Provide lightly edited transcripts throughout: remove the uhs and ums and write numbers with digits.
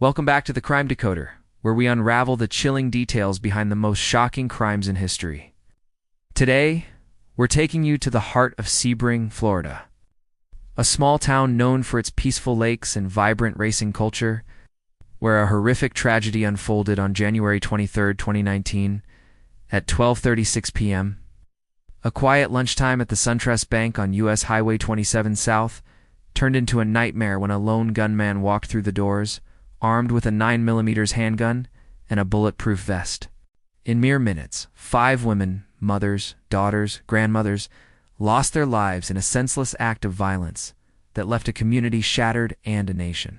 Welcome back to the Crime Decoder, where we unravel the chilling details behind the most shocking crimes in history. Today, we're taking you to the heart of Sebring, Florida. A small town known for its peaceful lakes and vibrant racing culture, where a horrific tragedy unfolded on January 23, 2019, at 12:36 p.m. A quiet lunchtime at the SunTrust Bank on U.S. Highway 27 South turned into a nightmare when a lone gunman walked through the doors, armed with a 9mm handgun and a bulletproof vest. In mere minutes, 5 women, mothers, daughters, grandmothers, lost their lives in a senseless act of violence that left a community shattered and a nation.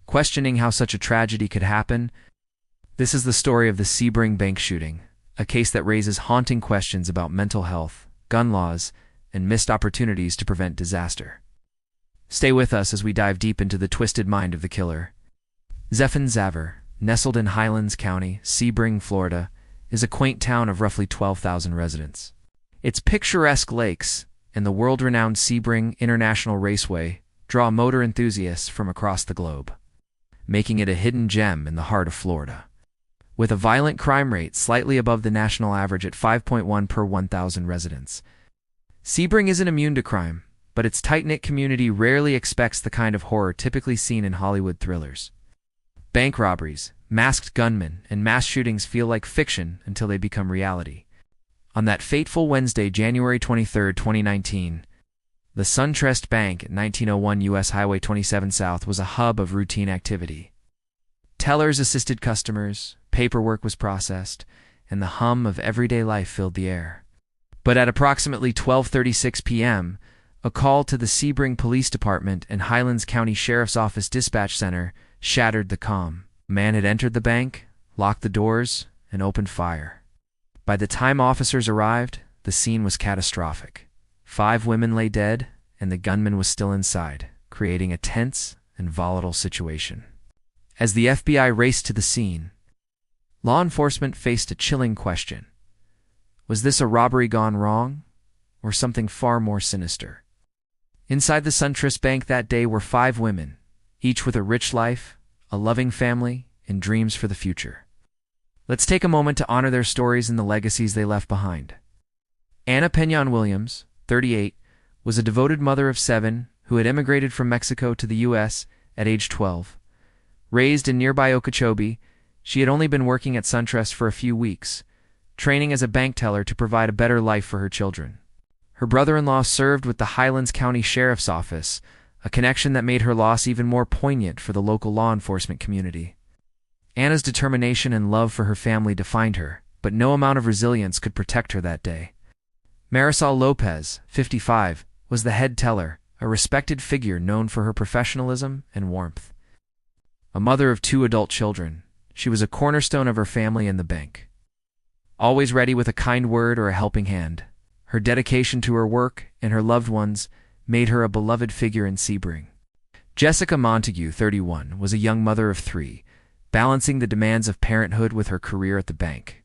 Questioning how such a tragedy could happen, this is the story of the Sebring Bank shooting, a case that raises haunting questions about mental health, gun laws, and missed opportunities to prevent disaster. Stay with us as we dive deep into the twisted mind of the killer. Sebring Bank, nestled in Highlands County, Sebring, Florida, is a quaint town of roughly 12,000 residents. Its picturesque lakes and the world-renowned Sebring International Raceway draw motor enthusiasts from across the globe, making it a hidden gem in the heart of Florida. With a violent crime rate slightly above the national average at 5.1 per 1,000 residents, Sebring isn't immune to crime, but its tight-knit community rarely expects the kind of horror typically seen in Hollywood thrillers. Bank robberies, masked gunmen, and mass shootings feel like fiction until they become reality. On that fateful Wednesday, January 23, 2019, the SunTrust Bank at 1901 U.S. Highway 27 South was a hub of routine activity. Tellers assisted customers, paperwork was processed, and the hum of everyday life filled the air. But at approximately 12:36 p.m., a call to the Sebring Police Department and Highlands County Sheriff's Office Dispatch Center shattered the calm. A man had entered the bank, locked the doors, and opened fire. By the time officers arrived, the scene was catastrophic. 5 women lay dead, and the gunman was still inside, creating a tense and volatile situation. As the FBI raced to the scene, law enforcement faced a chilling question. Was this a robbery gone wrong, or something far more sinister? Inside the SunTrust Bank that day were 5 women, each with a rich life, a loving family, and dreams for the future. Let's take a moment to honor their stories and the legacies they left behind. Anna Peñon Williams, 38, was a devoted mother of 7 who had immigrated from Mexico to the U.S. at age 12. Raised in nearby Okeechobee, she had only been working at SunTrust for a few weeks, training as a bank teller to provide a better life for her children. Her brother-in-law served with the Highlands County Sheriff's Office, a connection that made her loss even more poignant for the local law enforcement community. Anna's determination and love for her family defined her, but no amount of resilience could protect her that day. Marisol Lopez, 55, was the head teller, a respected figure known for her professionalism and warmth. A mother of 2 adult children, she was a cornerstone of her family and the bank. Always ready with a kind word or a helping hand, her dedication to her work and her loved ones made her a beloved figure in Sebring. Jessica Montague, 31, was a young mother of 3, balancing the demands of parenthood with her career at the bank.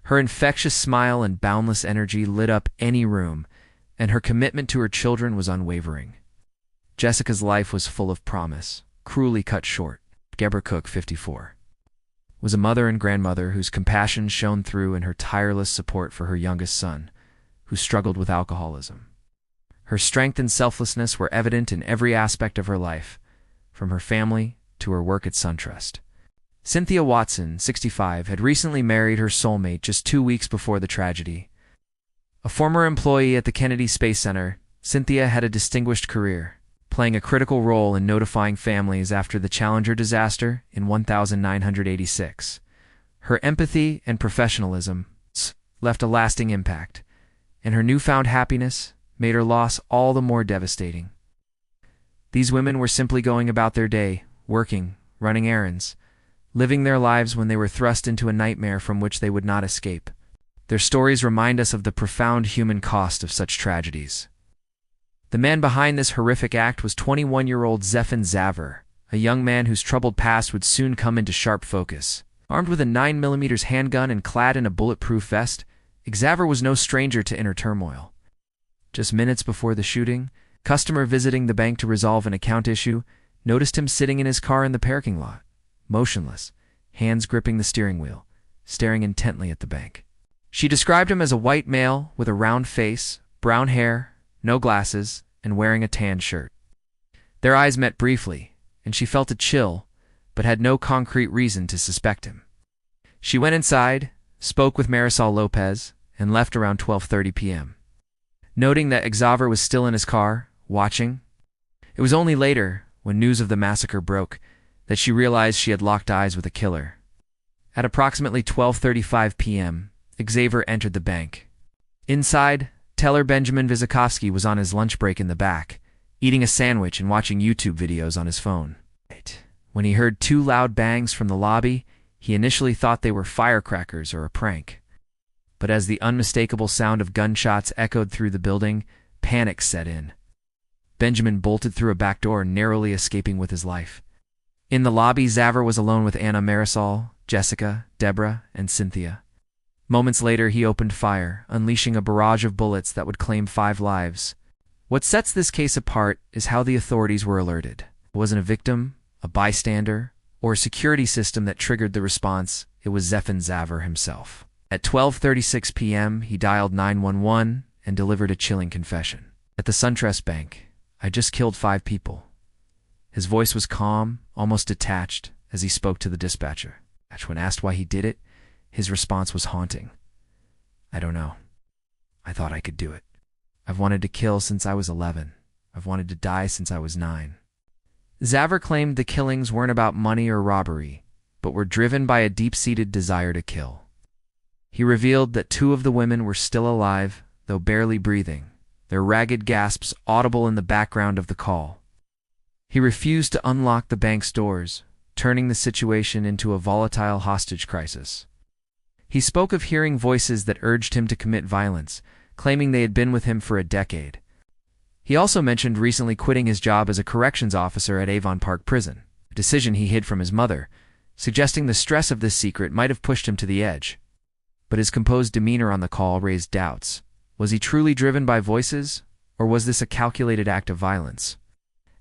Her infectious smile and boundless energy lit up any room, and her commitment to her children was unwavering. Jessica's life was full of promise, cruelly cut short. Deborah Cook, 54, was a mother and grandmother whose compassion shone through in her tireless support for her youngest son, who struggled with alcoholism. Her strength and selflessness were evident in every aspect of her life, from her family to her work at SunTrust. Cynthia Watson, 65, had recently married her soulmate just 2 weeks before the tragedy. A former employee at the Kennedy Space Center, Cynthia had a distinguished career, playing a critical role in notifying families after the Challenger disaster in 1986. Her empathy and professionalism left a lasting impact, and her newfound happiness made her loss all the more devastating. These women were simply going about their day, working, running errands, living their lives when they were thrust into a nightmare from which they would not escape. Their stories remind us of the profound human cost of such tragedies. The man behind this horrific act was 21-year-old Sebring Bank, a young man whose troubled past would soon come into sharp focus. Armed with a 9mm handgun and clad in a bulletproof vest, Xavier was no stranger to inner turmoil. Just minutes before the shooting, a customer visiting the bank to resolve an account issue noticed him sitting in his car in the parking lot, motionless, hands gripping the steering wheel, staring intently at the bank. She described him as a white male with a round face, brown hair, no glasses, and wearing a tan shirt. Their eyes met briefly, and she felt a chill, but had no concrete reason to suspect him. She went inside, spoke with Marisol Lopez, and left around 12:30 p.m. Noting that Xavier was still in his car, watching. It was only later, when news of the massacre broke, that she realized she had locked eyes with a killer. At approximately 12:35 p.m., Xavier entered the bank. Inside, teller Benjamin Vizakovsky was on his lunch break in the back, eating a sandwich and watching YouTube videos on his phone. When he heard two loud bangs from the lobby, he initially thought they were firecrackers or a prank. But as the unmistakable sound of gunshots echoed through the building, panic set in. Benjamin bolted through a back door, narrowly escaping with his life. In the lobby, Xavier was alone with Anna, Marisol, Jessica, Deborah, and Cynthia. Moments later, he opened fire, unleashing a barrage of bullets that would claim 5 lives. What sets this case apart is how the authorities were alerted. It wasn't a victim, a bystander, or a security system that triggered the response. It was Stefan Xavier himself. At 12:36 p.m., he dialed 911 and delivered a chilling confession. At the SunTrust Bank, I just killed 5 people. His voice was calm, almost detached, as he spoke to the dispatcher. When asked why he did it, his response was haunting. I don't know. I thought I could do it. I've wanted to kill since I was 11. I've wanted to die since I was 9. Xavier claimed the killings weren't about money or robbery, but were driven by a deep-seated desire to kill. He revealed that 2 of the women were still alive, though barely breathing, their ragged gasps audible in the background of the call. He refused to unlock the bank's doors, turning the situation into a volatile hostage crisis. He spoke of hearing voices that urged him to commit violence, claiming they had been with him for a decade. He also mentioned recently quitting his job as a corrections officer at Avon Park Prison, a decision he hid from his mother, suggesting the stress of this secret might have pushed him to the edge. But his composed demeanor on the call raised doubts. Was he truly driven by voices, or was this a calculated act of violence?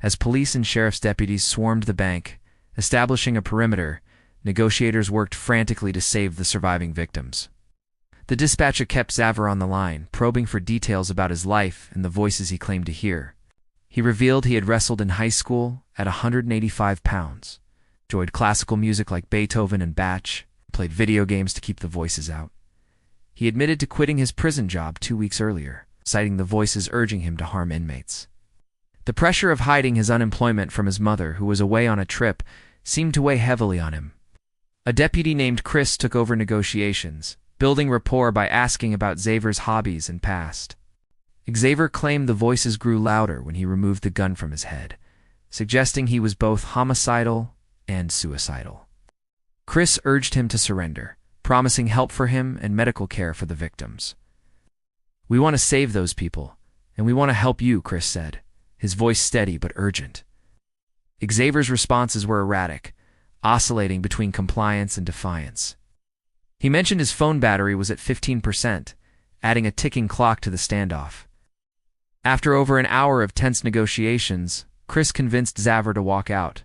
As police and sheriff's deputies swarmed the bank, establishing a perimeter, negotiators worked frantically to save the surviving victims. The dispatcher kept Xavier on the line, probing for details about his life and the voices he claimed to hear. He revealed he had wrestled in high school at 185 pounds, enjoyed classical music like Beethoven and Bach, played video games to keep the voices out. He admitted to quitting his prison job 2 weeks earlier, citing the voices urging him to harm inmates. The pressure of hiding his unemployment from his mother, who was away on a trip, seemed to weigh heavily on him. A deputy named Chris took over negotiations, building rapport by asking about Xavier's hobbies and past. Xavier claimed the voices grew louder when he removed the gun from his head, suggesting he was both homicidal and suicidal. Chris urged him to surrender, promising help for him and medical care for the victims. We want to save those people, and we want to help you, Chris said, his voice steady but urgent. Xavier's responses were erratic, oscillating between compliance and defiance. He mentioned his phone battery was at 15%, adding a ticking clock to the standoff. After over an hour of tense negotiations, Chris convinced Xavier to walk out.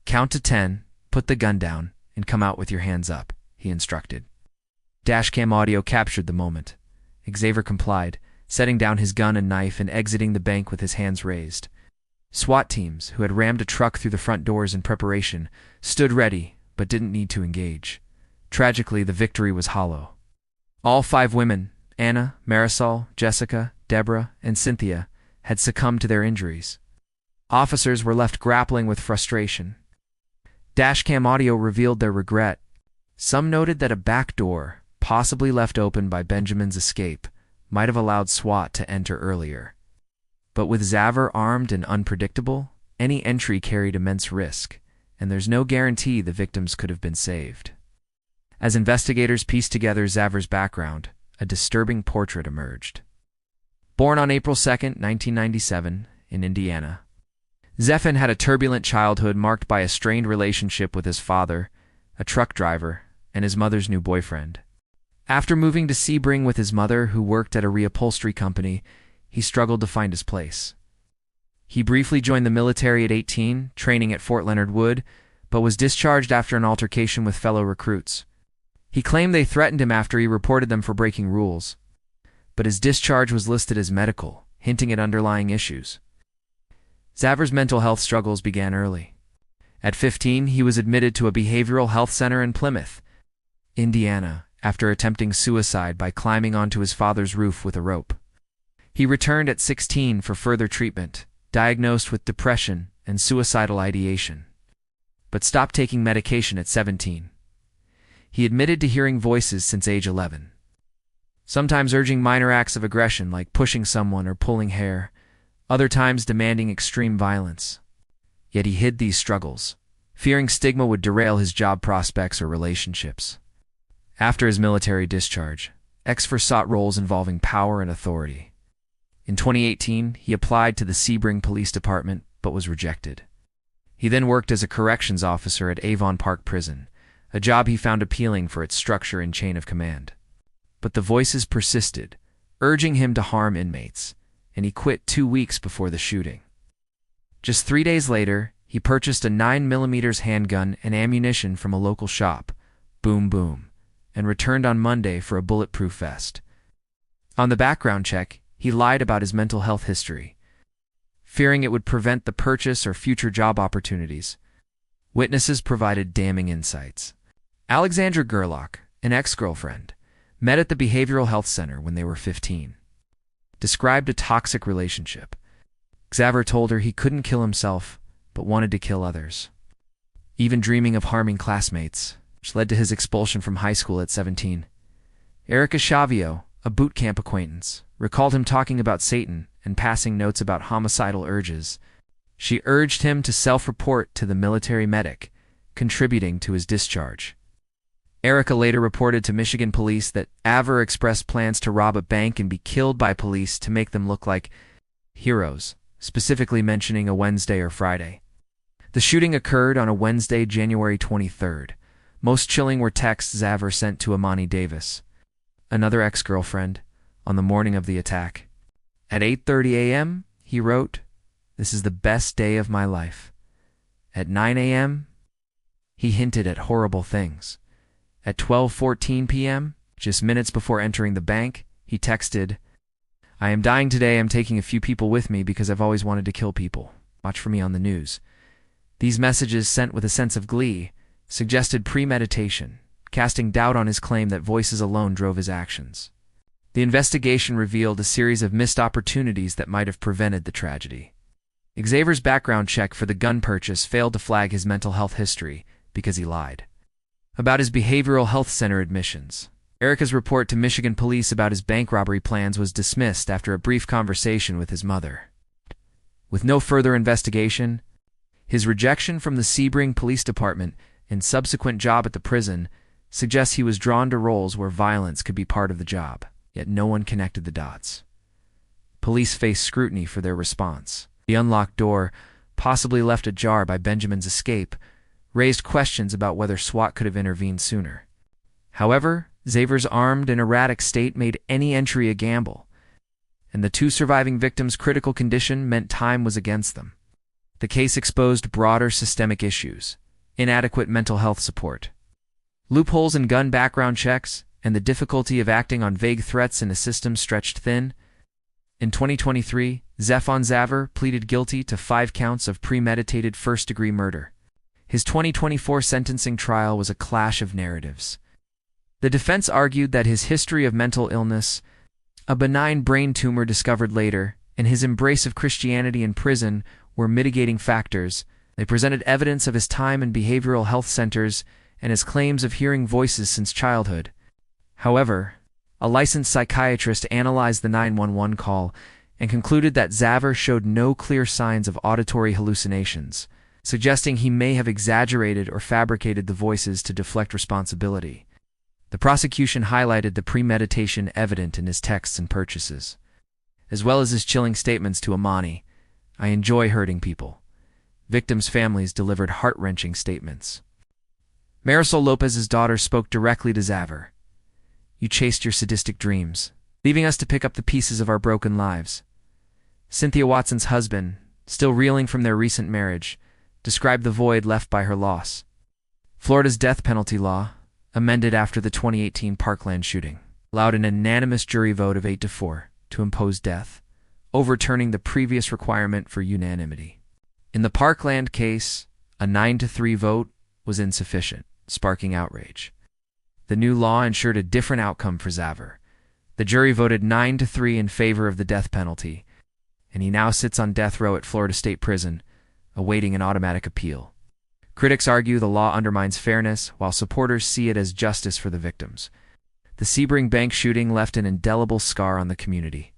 Count to 10, put the gun down, and come out with your hands up, he instructed. Dashcam audio captured the moment. Xavier complied, setting down his gun and knife and exiting the bank with his hands raised. SWAT teams, who had rammed a truck through the front doors in preparation, stood ready, but didn't need to engage. Tragically, the victory was hollow. All 5 women, Anna, Marisol, Jessica, Deborah, and Cynthia, had succumbed to their injuries. Officers were left grappling with frustration. Dashcam audio revealed their regret. Some noted that a back door, possibly left open by Benjamin's escape, might have allowed SWAT to enter earlier. But with Xavier armed and unpredictable, any entry carried immense risk, and there's no guarantee the victims could have been saved. As investigators pieced together Xavier's background, a disturbing portrait emerged. Born on April 2, 1997, in Indiana, Stefan had a turbulent childhood marked by a strained relationship with his father, a truck driver, and his mother's new boyfriend. After moving to Sebring with his mother, who worked at a reupholstery company, he struggled to find his place. He briefly joined the military at 18, training at Fort Leonard Wood, but was discharged after an altercation with fellow recruits. He claimed they threatened him after he reported them for breaking rules, but his discharge was listed as medical, hinting at underlying issues. Xaver's mental health struggles began early. At 15, he was admitted to a behavioral health center in Plymouth, Indiana, after attempting suicide by climbing onto his father's roof with a rope. He returned at 16 for further treatment, diagnosed with depression and suicidal ideation, but stopped taking medication at 17. He admitted to hearing voices since age 11, sometimes urging minor acts of aggression like pushing someone or pulling hair, other times demanding extreme violence. Yet he hid these struggles, fearing stigma would derail his job prospects or relationships. After his military discharge, Xaver sought roles involving power and authority. In 2018, he applied to the Sebring Police Department but was rejected. He then worked as a corrections officer at Avon Park Prison, a job he found appealing for its structure and chain of command. But the voices persisted, urging him to harm inmates, and he quit 2 weeks before the shooting. Just 3 days later, he purchased a 9mm handgun and ammunition from a local shop, Boom Boom, and returned on Monday for a bulletproof vest. On the background check, he lied about his mental health history, fearing it would prevent the purchase or future job opportunities. Witnesses provided damning insights. Alexandra Gerlach, an ex-girlfriend, met at the behavioral health center when they were 15. Described a toxic relationship. Xaver told her he couldn't kill himself, but wanted to kill others, even dreaming of harming classmates, which led to his expulsion from high school at 17. Erica Chavio, a boot camp acquaintance, recalled him talking about Satan and passing notes about homicidal urges. She urged him to self-report to the military medic, contributing to his discharge. Erica later reported to Michigan police that Xaver expressed plans to rob a bank and be killed by police to make them look like heroes, specifically mentioning a Wednesday or Friday. The shooting occurred on a Wednesday, January 23rd. Most chilling were texts Xaver sent to Amani Davis, another ex-girlfriend, on the morning of the attack. At 8:30 a.m., he wrote, "This is the best day of my life." At 9 a.m., he hinted at horrible things. At 12:14 p.m., just minutes before entering the bank, he texted, "I am dying today. I'm taking a few people with me because I've always wanted to kill people. Watch for me on the news." These messages, sent with a sense of glee, suggested premeditation, casting doubt on his claim that voices alone drove his actions. The investigation revealed a series of missed opportunities that might have prevented the tragedy. Xaver's background check for the gun purchase failed to flag his mental health history because he lied. About his behavioral health center admissions, Erica's report to Michigan police about his bank robbery plans was dismissed after a brief conversation with his mother. With no further investigation, his rejection from the Sebring Police Department and subsequent job at the prison suggests he was drawn to roles where violence could be part of the job, yet no one connected the dots. Police faced scrutiny for their response. The unlocked door, possibly left ajar by Benjamin's escape, raised questions about whether SWAT could have intervened sooner. However, Xaver's armed and erratic state made any entry a gamble, and the 2 surviving victims' critical condition meant time was against them. The case exposed broader systemic issues: inadequate mental health support, loopholes in gun background checks, and the difficulty of acting on vague threats in a system stretched thin. In 2023, Stefan Xaver pleaded guilty to 5 counts of premeditated first-degree murder. His 2024 sentencing trial was a clash of narratives. The defense argued that his history of mental illness, a benign brain tumor discovered later, and his embrace of Christianity in prison were mitigating factors. They presented evidence of his time in behavioral health centers and his claims of hearing voices since childhood. However, a licensed psychiatrist analyzed the 911 call and concluded that Xaver showed no clear signs of auditory hallucinations, suggesting he may have exaggerated or fabricated the voices to deflect responsibility. The prosecution highlighted the premeditation evident in his texts and purchases, as well as his chilling statements to Amani, "I enjoy hurting people." Victims' families delivered heart-wrenching statements. Marisol Lopez's daughter spoke directly to Xaver. "You chased your sadistic dreams, leaving us to pick up the pieces of our broken lives." Cynthia Watson's husband, still reeling from their recent marriage, described the void left by her loss. Florida's death penalty law, amended after the 2018 Parkland shooting, allowed an unanimous jury vote of 8-4 to impose death, overturning the previous requirement for unanimity. In the Parkland case, a 9-3 vote was insufficient, sparking outrage. The new law ensured a different outcome for Xaver. The jury voted 9-3 in favor of the death penalty, and he now sits on death row at Florida State Prison, awaiting an automatic appeal. Critics argue the law undermines fairness, while supporters see it as justice for the victims. The Sebring Bank shooting left an indelible scar on the community.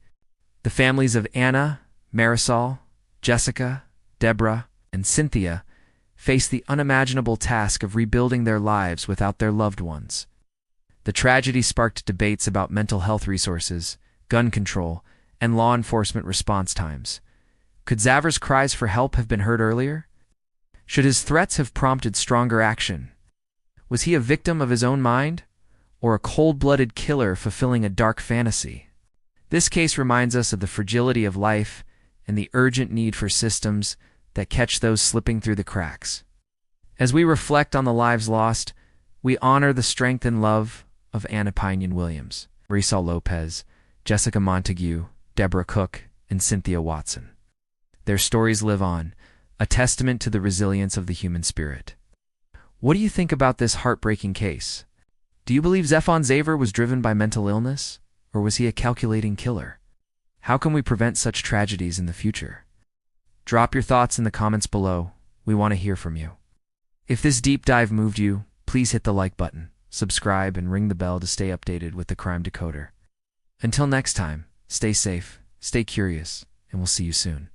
The families of Anna, Marisol, Jessica, Deborah, and Cynthia face the unimaginable task of rebuilding their lives without their loved ones. The tragedy sparked debates about mental health resources, gun control, and law enforcement response times. Could Xaver's cries for help have been heard earlier? Should his threats have prompted stronger action? Was he a victim of his own mind, or a cold-blooded killer fulfilling a dark fantasy? This case reminds us of the fragility of life and the urgent need for systems that catch those slipping through the cracks. As we reflect on the lives lost, we honor the strength and love of Anna Pinion Williams, Marisol Lopez, Jessica Montague, Deborah Cook, and Cynthia Watson. Their stories live on, a testament to the resilience of the human spirit. What do you think about this heartbreaking case? Do you believe Zephon Xaver was driven by mental illness, or was he a calculating killer? How can we prevent such tragedies in the future? Drop your thoughts in the comments below. We want to hear from you. If this deep dive moved you, please hit the like button, subscribe, and ring the bell to stay updated with the Crime Decoder. Until next time, stay safe, stay curious, and we'll see you soon.